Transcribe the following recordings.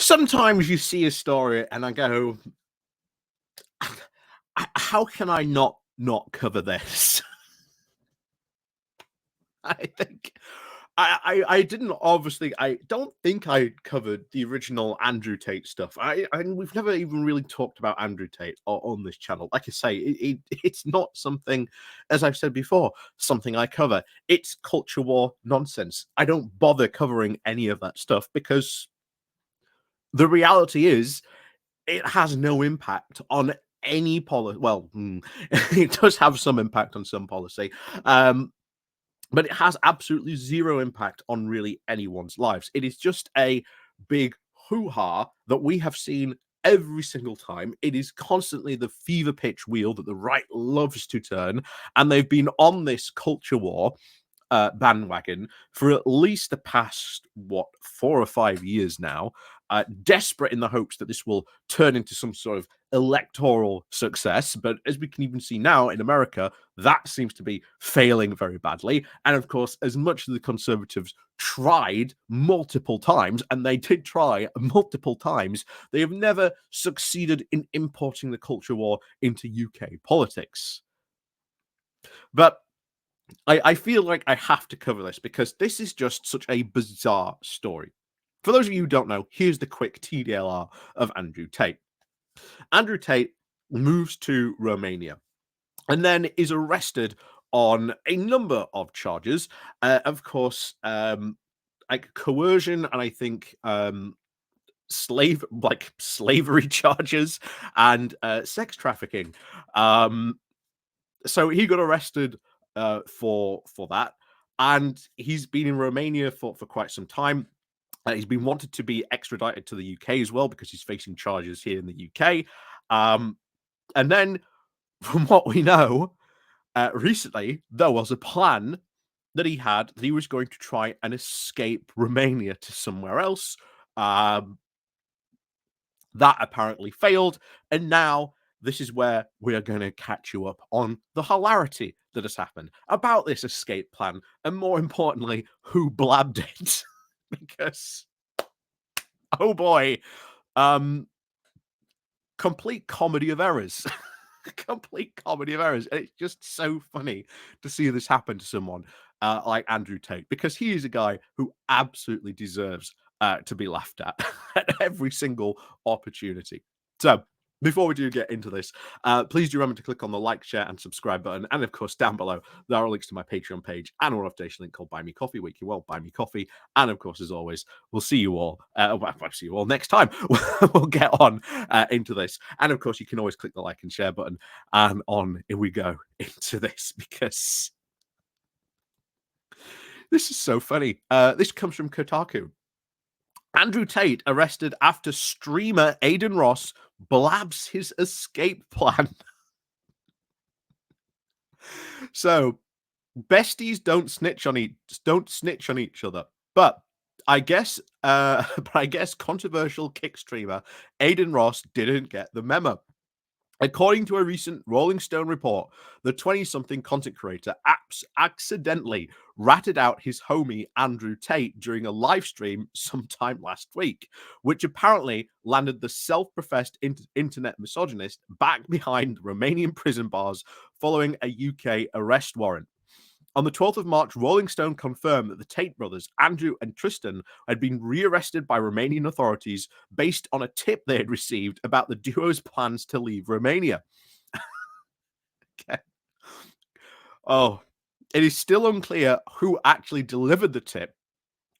Sometimes you see a story and I go, how can I not cover this? I think I didn't obviously. I don't think I covered the original Andrew Tate stuff. We've never even really talked about Andrew Tate on this channel. Like I say, it's not something, as I've said before, something I cover. It's culture war nonsense. I don't bother covering any of that stuff because the reality is it has no impact on any policy. Well, it does have some impact on some policy. But it has absolutely zero impact on really anyone's lives. It is just a big hoo-ha that we have seen every single time. It is constantly the fever pitch wheel that the right loves to turn, and they've been on this culture war bandwagon for at least the past 4 or 5 years now, desperate in the hopes that this will turn into some sort of electoral success. But as we can even see now in America, that seems to be failing very badly. And of course, as much as the Conservatives tried multiple times, and they did try multiple times, they have never succeeded in importing the culture war into UK politics. But I feel like I have to cover this because this is just such a bizarre story. For those of you who don't know, here's the quick TDLR of Andrew Tate. Andrew Tate moves to Romania and then is arrested on a number of charges. Of course, like coercion and I think slavery charges and sex trafficking. So he got arrested for that, and he's been in Romania for quite some time. He's been wanted to be extradited to the UK as well because he's facing charges here in the UK. And then, from what we know, recently there was a plan that he had that he was going to try and escape Romania to somewhere else. That apparently failed, and now this is where we are going to catch you up on the hilarity that has happened about this escape plan, and more importantly, who blabbed it. Because, oh boy, complete comedy of errors. Complete comedy of errors. And it's just so funny to see this happen to someone like Andrew Tate, because he is a guy who absolutely deserves to be laughed at at every single opportunity. So, before we do get into this, please do remember to click on the like, share, and subscribe button. And of course, down below, there are links to my Patreon page and an authentication link called Buy Me Coffee, where you can buy me coffee. And of course, as always, we'll see you all. I'll see you all next time. We'll get on into this. And of course, you can always click the like and share button. And on we go into this, because this is so funny. This comes from Kotaku. Andrew Tate arrested after streamer Adin Ross blabs his escape plan. So, besties don't snitch on each other. But I guess controversial kick streamer Adin Ross didn't get the memo. According to a recent Rolling Stone report, the 20-something content creator accidentally ratted out his homie Andrew Tate during a live stream sometime last week, which apparently landed the self-professed internet misogynist back behind Romanian prison bars following a UK arrest warrant. On the 12th of March, Rolling Stone confirmed that the Tate brothers, Andrew and Tristan, had been rearrested by Romanian authorities based on a tip they had received about the duo's plans to leave Romania. Okay. Oh, it is still unclear who actually delivered the tip,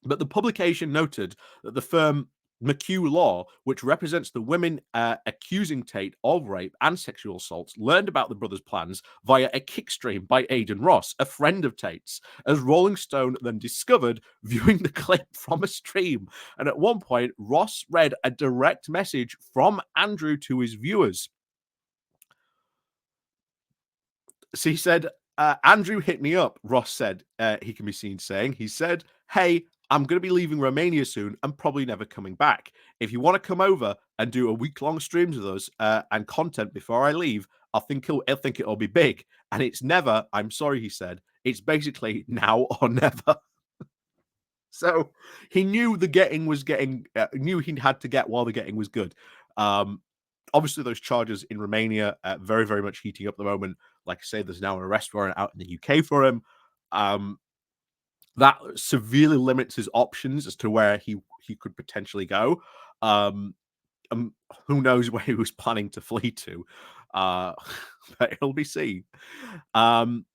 but the publication noted that the firm McHugh Law, which represents the women accusing Tate of rape and sexual assaults, learned about the brothers' plans via a kickstream by Adin Ross, a friend of Tate's, as Rolling Stone then discovered viewing the clip from a stream. And at one point, Ross read a direct message from Andrew to his viewers. So he said, Andrew hit me up, Ross said, he can be seen saying. He said, hey, I'm going to be leaving Romania soon and probably never coming back. If you want to come over and do a week-long streams with us and content before I leave, I think it'll be big. And it's never, I'm sorry, he said. It's basically now or never. So he knew the getting was getting, knew he had to get while the getting was good. Um, Obviously, those charges in Romania very, very much heating up at the moment. Like I say, there's now an arrest warrant out in the UK for him. Um, that severely limits his options as to where he could potentially go. Um, who knows where he was planning to flee to? Uh, but it'll be seen. Um,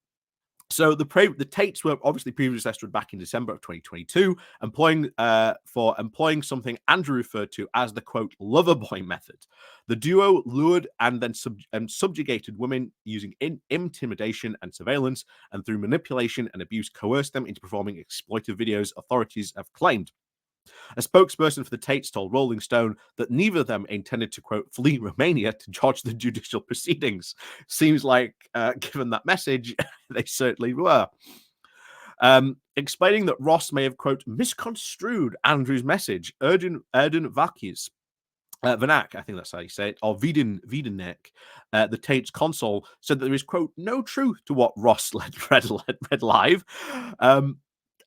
so the Tates were obviously previously arrested back in December of 2022, employing something Andrew referred to as the quote lover boy method. The duo lured and then subjugated women using intimidation and surveillance, and through manipulation and abuse coerced them into performing exploitive videos. Authorities have claimed. A spokesperson for the Tates told Rolling Stone that neither of them intended to, quote, flee Romania to dodge the judicial proceedings. Seems like, given that message, they certainly were. Explaining that Ross may have, quote, misconstrued Andrew's message, Erden Vakis, Vanak, I think that's how you say it, or Wiedenek, the Tate's consul, said that there is, quote, no truth to what Ross read live.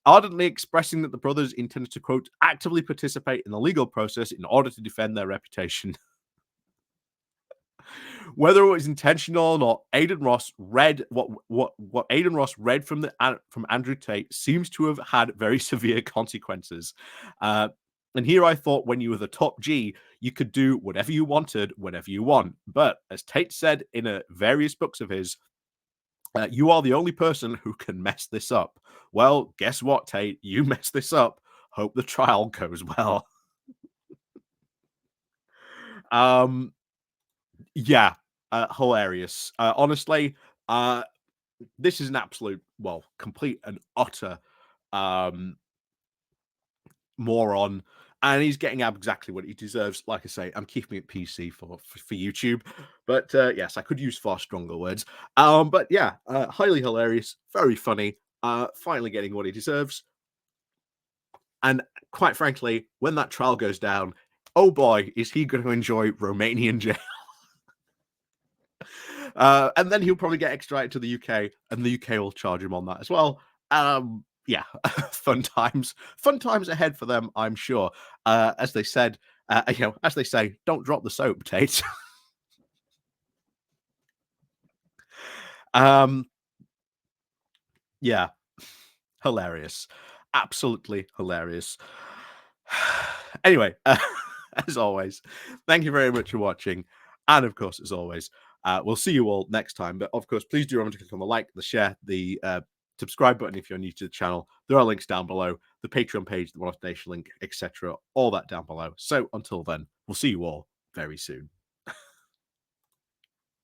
Ardently expressing that the brothers intended to, quote, actively participate in the legal process in order to defend their reputation. Whether it was intentional or not, Adin Ross read what Adin Ross read from Andrew Tate seems to have had very severe consequences. And here I thought, when you were the top G, you could do whatever you wanted, whenever you want. But as Tate said in various books of his, you are the only person who can mess this up. Well, guess what, Tate? You messed this up. Hope the trial goes well. um, yeah, hilarious. Honestly, this is an absolute, well, complete and utter um moron, and he's getting exactly what he deserves. Like I say, I'm keeping it PC for YouTube, but yes, I could use far stronger words. But yeah, highly hilarious, very funny. Finally getting what he deserves, and quite frankly, when that trial goes down, oh boy, is he going to enjoy Romanian jail. And then he'll probably get extradited to the UK, and the UK will charge him on that as well. Yeah, fun times ahead for them, I'm sure. As they said, as they say, don't drop the soap, Tate. um, yeah, hilarious, absolutely hilarious. Anyway, as always, thank you very much for watching, and of course, as always, we'll see you all next time. But of course, please do remember to click on the like, the share, the subscribe button if you're new to the channel. There are links down below, the Patreon page, the one-off donation link, etc. All that down below. So until then, we'll see you all very soon.